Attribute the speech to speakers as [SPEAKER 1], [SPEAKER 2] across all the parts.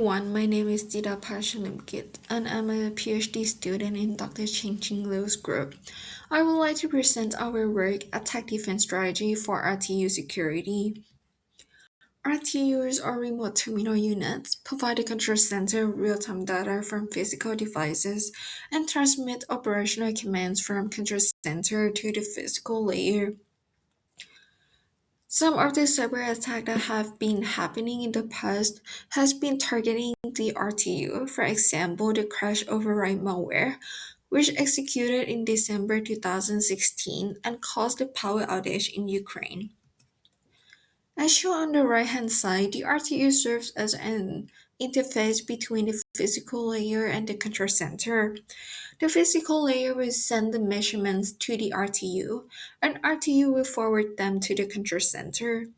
[SPEAKER 1] My name is Dita Pashalimkit, and I'm a PhD student in Dr. Ching Ching Liu's group. I would like to present our work, Attack Defense Strategy for RTU Security. RTUs or remote terminal units provide the control center real-time data from physical devices and transmit operational commands from control center to the physical layer. Some of the cyber attacks that have been happening in the past has been targeting the RTU, for example, the crash override malware, which executed in December 2016 and caused a power outage in Ukraine. As shown on the right-hand side, the RTU serves as an interface between the physical layer and the control center. The physical layer will send the measurements to the RTU, and RTU will forward them to the control center.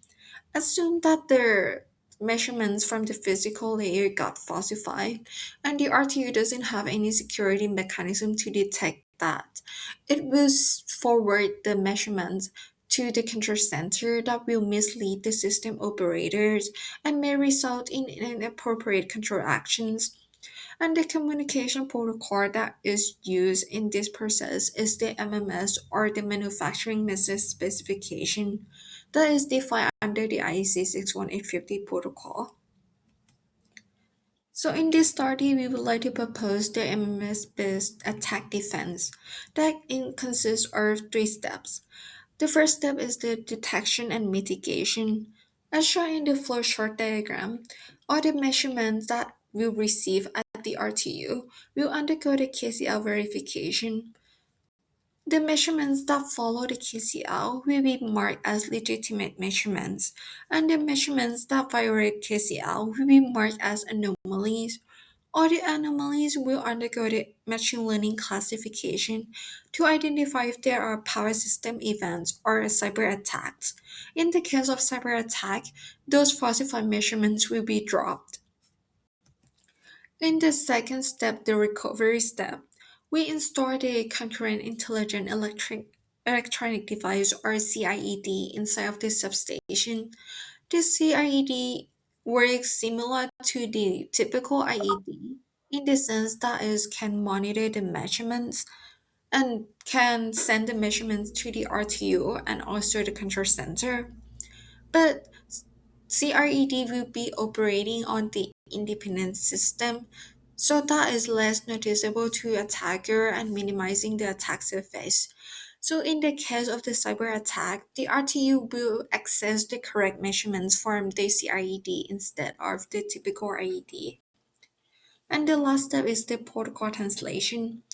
[SPEAKER 1] Assume that the measurements from the physical layer got falsified, and the RTU doesn't have any security mechanism to detect that. It will forward the measurements to the control center that will mislead the system operators and may result in inappropriate control actions. And the communication protocol that is used in this process is the MMS or the Manufacturing Message Specification that is defined under the IEC 61850 protocol. So in this study, we would like to propose the MMS-based attack defense that consists of three steps. The first step is the detection and mitigation. As shown in the flowchart diagram, all the measurements that we receive at the RTU will undergo the KCL verification. The measurements that follow the KCL will be marked as legitimate measurements, and the measurements that violate KCL will be marked as anomalies. All the anomalies will undergo the machine learning classification to identify if there are power system events or cyber attacks. In the case of cyber attack, those falsified measurements will be dropped. In the second step, the recovery step, we install the concurrent intelligent electronic device or CIED inside of the substation. This CIED works similar to the typical IED in the sense that it can monitor the measurements and can send the measurements to the RTU and also the control center. But CRED will be operating on the independent system, so that is less noticeable to attacker and minimizing the attack surface. So in the case of the cyber attack, the RTU will access the correct measurements from the CRED instead of the typical IED. And the last step is the protocol translation.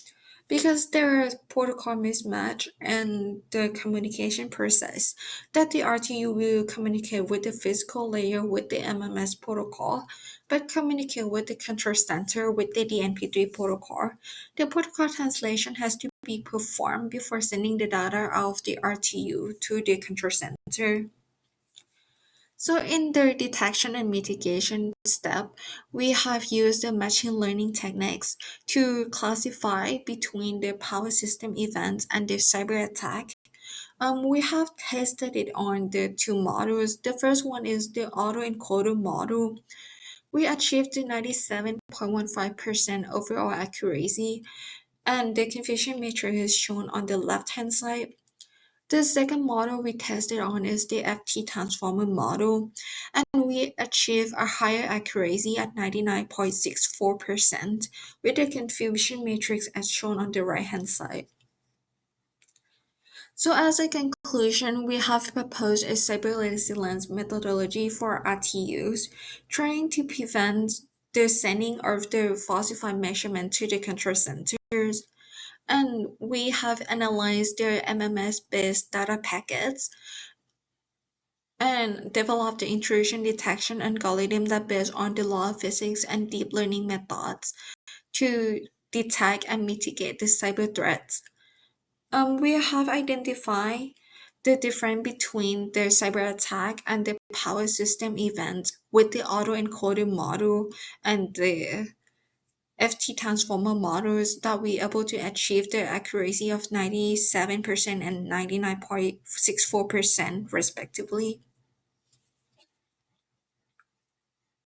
[SPEAKER 1] Because there is protocol mismatch and the communication process, that the RTU will communicate with the physical layer with the MMS protocol, but communicate with the control center with the DNP3 protocol. The protocol translation has to be performed before sending the data of the RTU to the control center. So in the detection and mitigation step, we have used the machine learning techniques to classify between the power system events and the cyber attack. We have tested it on the two models. The first one is the autoencoder model. We achieved the 97.15% overall accuracy, and the confusion matrix is shown on the left-hand side. The second model we tested on is the FT transformer model, and we achieved a higher accuracy at 99.64% with the confusion matrix as shown on the right-hand side. So as a conclusion, we have proposed a cyber resilience methodology for RTUs, trying to prevent the sending of the falsified measurement to the control centers. And we have analyzed their MMS-based data packets and developed the intrusion detection algorithm that based on the law of physics and deep learning methods to detect and mitigate the cyber threats. We have identified the difference between the cyber attack and the power system event with the autoencoder model and the FT transformer models that we able to achieve the accuracy of 97% and 99.64% respectively.